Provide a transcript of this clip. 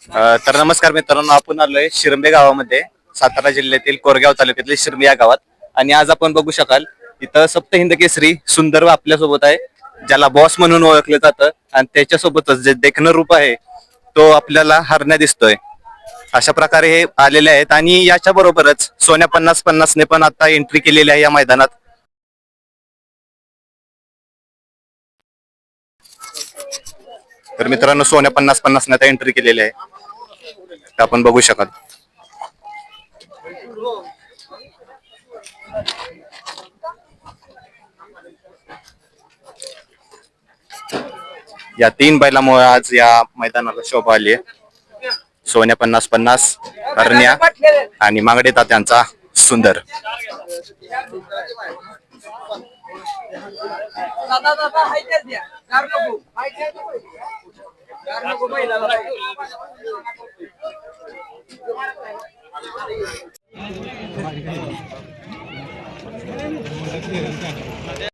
तर नमस्कार मित्रांनो, आपण आलोय शिरंबे गावामध्ये, सातारा जिल्ह्यातील कोरगाव तालुक्यातील शिरंबे या गावात. आणि आज आपण बघू शकाल इथं सप्तहिंद केसरी सुंदर आपल्या सोबत आहे, ज्याला बॉस म्हणून ओळखलं जातं. आणि त्याच्यासोबतच जे देखणं रूप आहे तो आपल्याला हरण्या दिसतोय. अशा प्रकारे हे आलेले आहेत आणि याच्या बरोबरच सोन्या 50-50 ने पण आता एंट्री केलेली आहे या मैदानात. तर मित्रांनो, सोन्या 50-50 ने आता एंट्री केलेली आहे, आपण बघू शकाल. या 3 बैलामुळे आज या मैदानाला शोभा आली आहे. सोन्या 50-50, हरण्या आणि मांगडे तात्यांचा सुंदर.